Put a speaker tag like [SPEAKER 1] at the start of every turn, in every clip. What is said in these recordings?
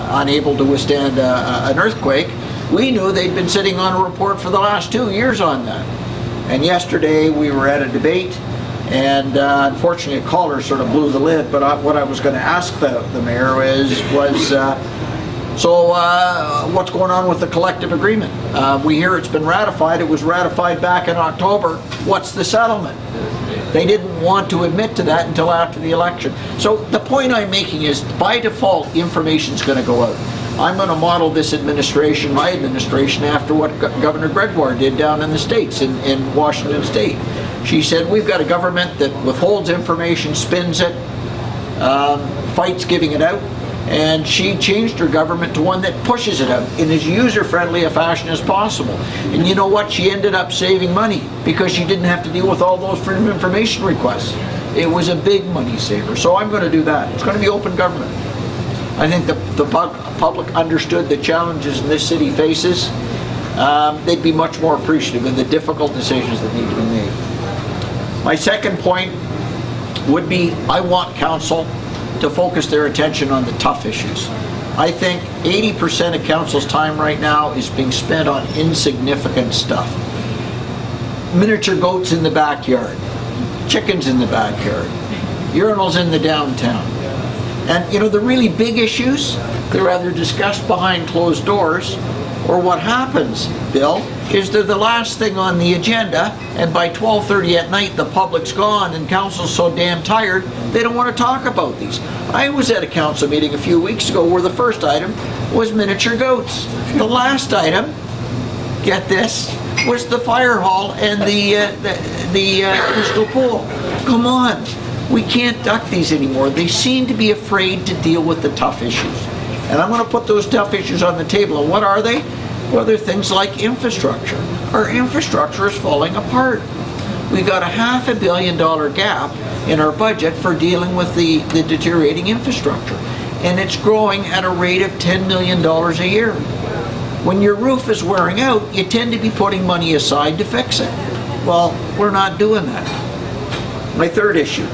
[SPEAKER 1] unable to withstand an earthquake. We knew they'd been sitting on a report for the last 2 years on that. And yesterday we were at a debate, and unfortunately a caller sort of blew the lid, but what I was going to ask the mayor was what's going on with the collective agreement? We hear it's been ratified. It was ratified back in October. What's the settlement? They didn't want to admit to that until after the election. So the point I'm making is, by default, information's going to go out. I'm going to model this administration, my administration, after what Governor Gregoire did down in the States, in Washington State. She said, we've got a government that withholds information, spins it, fights giving it out, and she changed her government to one that pushes it out in as user-friendly a fashion as possible. And you know what? She ended up saving money because she didn't have to deal with all those freedom of information requests. It was a big money saver. So I'm going to do that. It's going to be open government. I think the public understood the challenges this city faces. They'd be much more appreciative of the difficult decisions that need to be made. My second point would be, I want council to focus their attention on the tough issues. I think 80% of council's time right now is being spent on insignificant stuff. Miniature goats in the backyard, chickens in the backyard, urinals in the downtown. And you know, the really big issues, they're either discussed behind closed doors, or what happens, Bill, is they're the last thing on the agenda, and by 12:30 at night the public's gone and council's so damn tired they don't want to talk about these. I was at a council meeting a few weeks ago where the first item was miniature goats. The last item, get this, was the fire hall and the crystal pool. Come on, we can't duck these anymore. They seem to be afraid to deal with the tough issues. And I'm going to put those tough issues on the table. And what are they? Well, they're things like infrastructure. Our infrastructure is falling apart. We've got a $500 million gap in our budget for dealing with the deteriorating infrastructure. And it's growing at a rate of $10 million a year. When your roof is wearing out, you tend to be putting money aside to fix it. Well, we're not doing that. My third issue,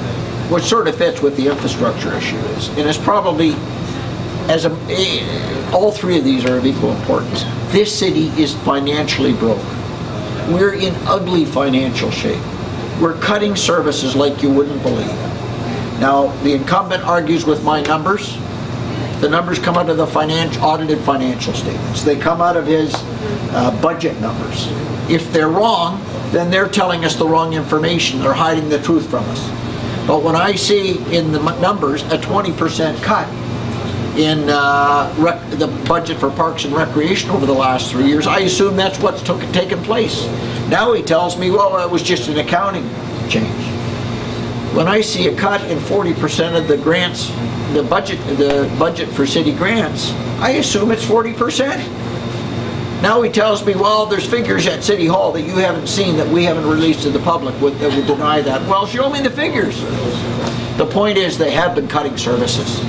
[SPEAKER 1] which sort of fits with the infrastructure issue, is, and it's probably, all three of these are of equal importance. This city is financially broke. We're in ugly financial shape. We're cutting services like you wouldn't believe. Now, the incumbent argues with my numbers. The numbers come out of the audited financial statements. They come out of his budget numbers. If they're wrong, then they're telling us the wrong information. They're hiding the truth from us. But when I see in the numbers a 20% cut in the budget for Parks and Recreation over the last 3 years, I assume that's what's taken place. Now he tells me, well, it was just an accounting change. When I see a cut in 40% of the grants, the budget for city grants, I assume it's 40%. Now he tells me, well, there's figures at City Hall that you haven't seen, that we haven't released to the public, that would deny that. Well, show me the figures. The point is, they have been cutting services.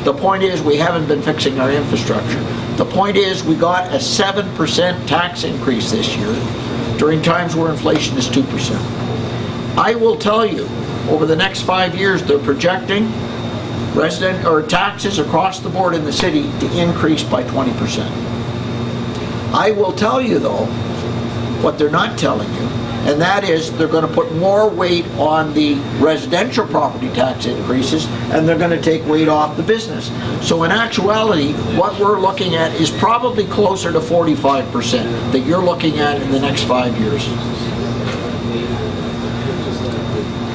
[SPEAKER 1] The point is, we haven't been fixing our infrastructure. The point is, we got a 7% tax increase this year during times where inflation is 2%. I will tell you, over the next 5 years, they're projecting taxes across the board in the city to increase by 20%. I will tell you, though, what they're not telling you, and that is they're going to put more weight on the residential property tax increases, and they're going to take weight off the business. So in actuality, what we're looking at is probably closer to 45% that you're looking at in the next 5 years.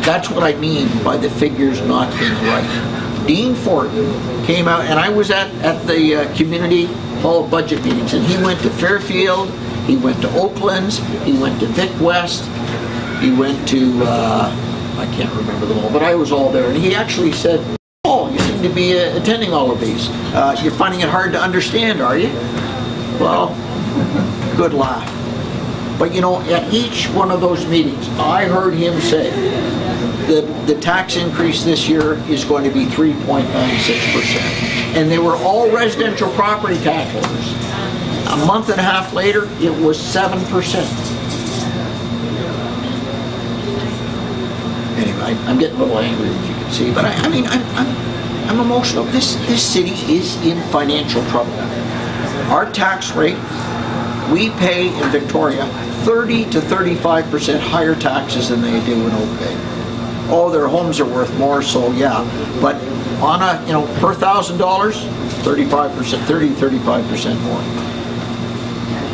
[SPEAKER 1] That's what I mean by the figures not being right. Dean Fortin came out, and I was at the community hall budget meetings, and he went to Fairfield, he went to Oaklands, he went to Vic West, he went to, I can't remember them all, but I was all there, and he actually said, oh, you seem to be attending all of these. You're finding it hard to understand, are you? Well, good laugh. But you know, at each one of those meetings, I heard him say the tax increase this year is going to be 3.96%. And they were all residential property tax holders. A month and a half later, it was 7%. Anyway, I'm getting a little angry, as you can see. But I mean, I'm emotional. This city is in financial trouble. Our tax rate, we pay in Victoria 30 to 35% higher taxes than they do in Oak Bay. Oh, their homes are worth more, so yeah. But on a, per $1,000, 35%, 30 to 35% more.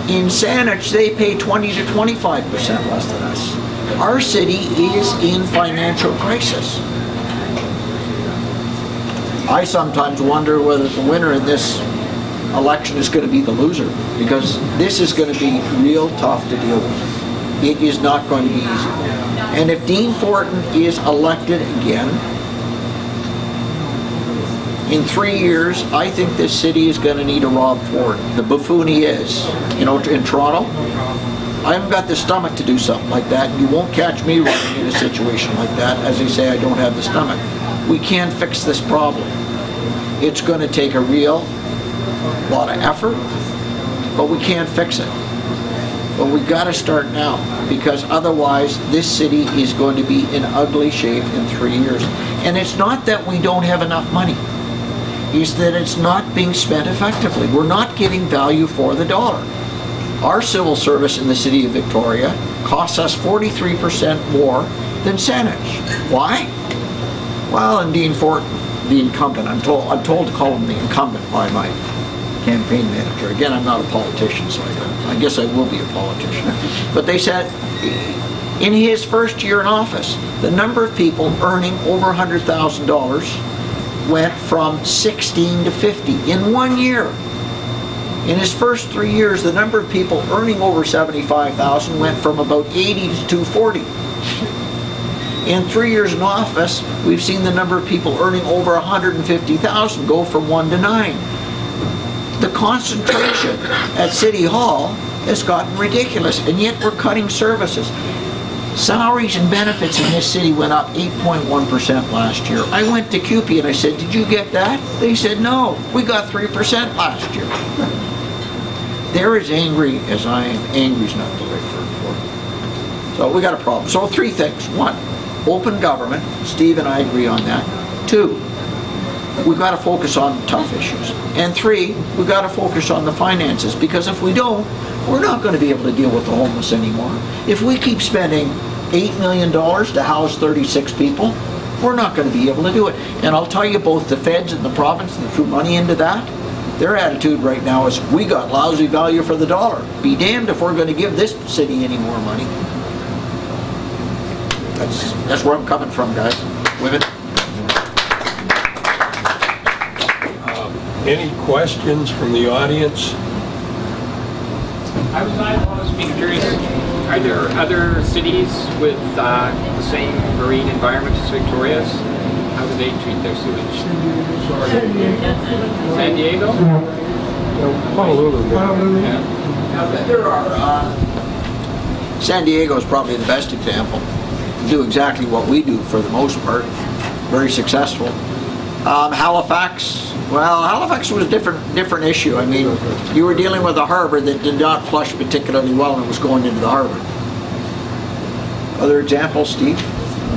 [SPEAKER 1] In Saanich, they pay 20 to 25% less than us. Our city is in financial crisis. I sometimes wonder whether the winner in this election is going to be the loser, because this is going to be real tough to deal with. It is not going to be easy. And if Dean Fortin is elected again, in 3 years, I think this city is going to need a Rob Ford, the buffoon he is. In Toronto, I haven't got the stomach to do something like that. You won't catch me running in a situation like that. As I say, I don't have the stomach. We can't fix this problem. It's going to take a real lot of effort, but we can't fix it. But we've got to start now, because otherwise this city is going to be in ugly shape in 3 years. And it's not that we don't have enough money. It's that it's not being spent effectively. We're not getting value for the dollar. Our civil service in the city of Victoria costs us 43% more than Saanich. Why? Well, and Dean Fortin, the incumbent, I'm told to call him the incumbent by my campaign manager. Again, I'm not a politician, so I guess I will be a politician. But they said in his first year in office, the number of people earning over $100,000 went from 16 to 50 in 1 year. In his first 3 years, the number of people earning over $75,000 went from about 80 to 240. In 3 years in office, we've seen the number of people earning over $150,000 go from 1 to 9. The concentration at City Hall has gotten ridiculous, and yet we're cutting services. Salaries and benefits in this city went up 8.1% last year. I went to CUPE and I said, did you get that? They said, no, we got 3% last year. They're as angry as I am. Angry's not the right word for it. So we got a problem. So 3 things. 1, open government. Steve and I agree on that. 2, we've got to focus on tough issues. And 3, we've got to focus on the finances, because if we don't, we're not going to be able to deal with the homeless anymore. If we keep spending $8 million to house 36 people, we're not going to be able to do it. And I'll tell you, both the feds and the province that threw money into that, their attitude right now is, we got lousy value for the dollar. Be damned if we're going to give this city any more money. That's where I'm coming from, guys. Women.
[SPEAKER 2] Any questions from the audience?
[SPEAKER 3] I was being curious, are there other cities with the same marine environment as Victoria's? How do they treat their sewage? San Diego?
[SPEAKER 2] Honolulu.
[SPEAKER 3] Yeah.
[SPEAKER 1] There are. San Diego is probably the best example. They do exactly what we do for the most part. Very successful. Halifax. Well, Halifax was a different issue. I mean, you were dealing with a harbor that did not flush particularly well and it was going into the harbor. Other examples, Steve?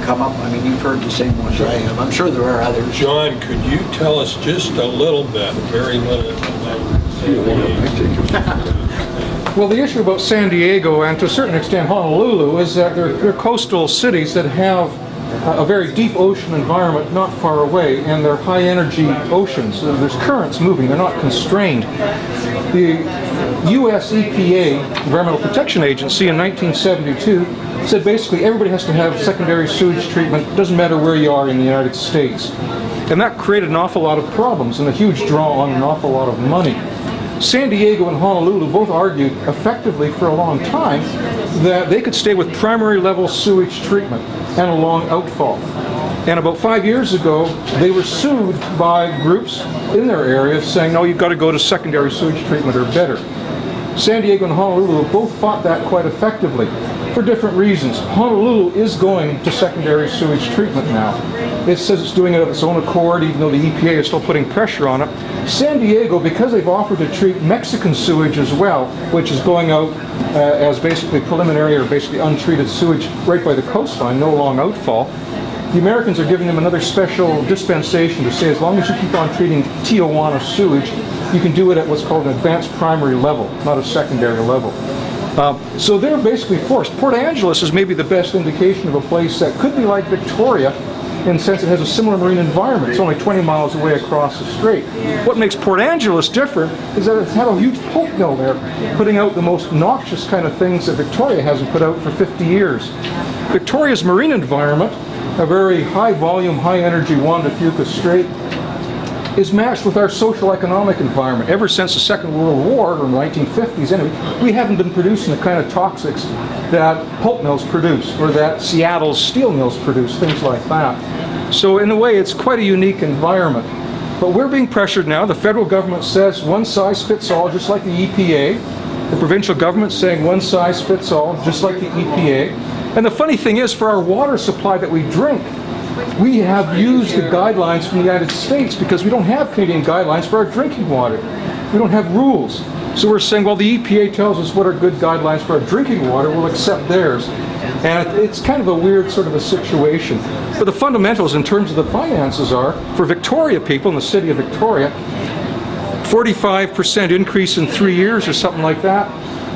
[SPEAKER 1] Come up. I mean, you've heard the same ones I have. I'm sure there are others.
[SPEAKER 2] John, could you tell us just a little bit, very little, about
[SPEAKER 4] Well, the issue about San Diego and to a certain extent Honolulu is that they're coastal cities that have a very deep ocean environment not far away, and they're high energy oceans. So there's currents moving, they're not constrained. The US EPA, Environmental Protection Agency, in 1972 said basically everybody has to have secondary sewage treatment, doesn't matter where you are in the United States. And that created an awful lot of problems and a huge draw on an awful lot of money. San Diego and Honolulu both argued effectively for a long time that they could stay with primary level sewage treatment and a long outfall. And about 5 years ago, they were sued by groups in their area saying, no, you've got to go to secondary sewage treatment or better. San Diego and Honolulu both fought that quite effectively for different reasons. Honolulu is going to secondary sewage treatment now. It says it's doing it of its own accord, even though the EPA is still putting pressure on it. San Diego, because they've offered to treat Mexican sewage as well, which is going out as basically preliminary or basically untreated sewage right by the coastline, no long outfall, The Americans are giving them another special dispensation to say as long as you keep on treating Tijuana sewage, you can do it at what's called an advanced primary level, not a secondary level. So they're basically forced. Port Angeles is maybe the best indication of a place that could be like Victoria in the sense it has a similar marine environment. It's only 20 miles away across the strait. What makes Port Angeles different is that it's had a huge pulp mill there, putting out the most noxious kind of things that Victoria hasn't put out for 50 years. Victoria's marine environment, a very high volume, high energy Juan de Fuca Strait, is matched with our social economic environment. Ever since the Second World War, or the 1950s anyway, we haven't been producing the kind of toxics that pulp mills produce, or that Seattle's steel mills produce, things like that. So in a way, it's quite a unique environment. But we're being pressured now. The federal government says one size fits all, just like the EPA. The provincial government's saying one size fits all, just like the EPA. And the funny thing is, for our water supply that we drink, we have used the guidelines from the United States because we don't have Canadian guidelines for our drinking water. We don't have rules. So we're saying, well, the EPA tells us what are good guidelines for our drinking water, we'll accept theirs. And it's kind of a weird sort of a situation. But the fundamentals in terms of the finances are, for Victoria people in the city of Victoria, 45% increase in 3 years or something like that.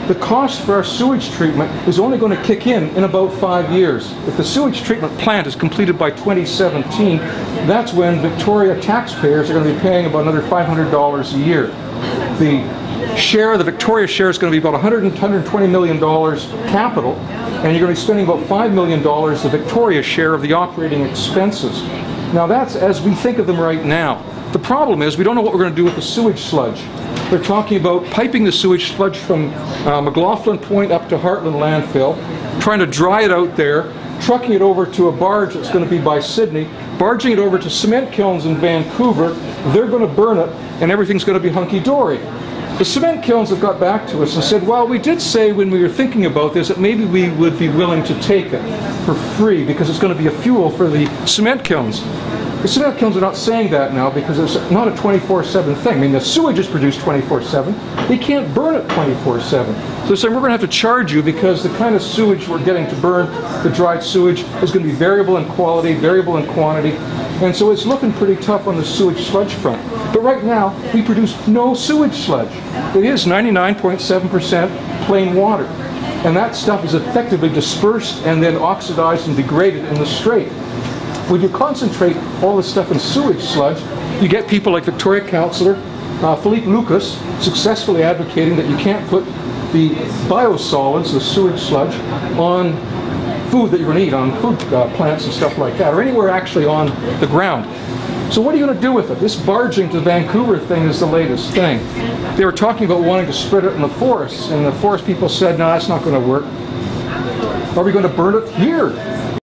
[SPEAKER 4] The cost for our sewage treatment is only going to kick in about 5 years. If the sewage treatment plant is completed by 2017, that's when Victoria taxpayers are going to be paying about another $500 a year. The share, the Victoria share, is going to be about $120 million capital, and you're going to be spending about $5 million the Victoria share of the operating expenses. Now that's as we think of them right now. The problem is we don't know what we're going to do with the sewage sludge. They're talking about piping the sewage sludge from McLaughlin Point up to Heartland Landfill, trying to dry it out there, trucking it over to a barge that's going to be by Sydney, barging it over to cement kilns in Vancouver. They're going to burn it, and everything's going to be hunky-dory. The cement kilns have got back to us and said, well, we did say when we were thinking about this that maybe we would be willing to take it for free because it's going to be a fuel for the cement kilns. The cement kilns are not saying that now because it's not a 24/7 thing. I mean, the sewage is produced 24/7. They can't burn it 24/7. So they're saying we're going to have to charge you because the kind of sewage we're getting to burn, the dried sewage, is going to be variable in quality, variable in quantity. And so it's looking pretty tough on the sewage sludge front. But right now, we produce no sewage sludge. It is 99.7% plain water. And that stuff is effectively dispersed and then oxidized and degraded in the strait. When you concentrate all this stuff in sewage sludge, you get people like Victoria Councillor Philippe Lucas successfully advocating that you can't put the biosolids, the sewage sludge, on food that you're going to eat, on food plants and stuff like that, or anywhere actually on the ground. So what are you going to do with it? This barging to Vancouver thing is the latest thing. They were talking about wanting to spread it in the forests, and the forest people said, no, that's not going to work. Are we going to burn it here?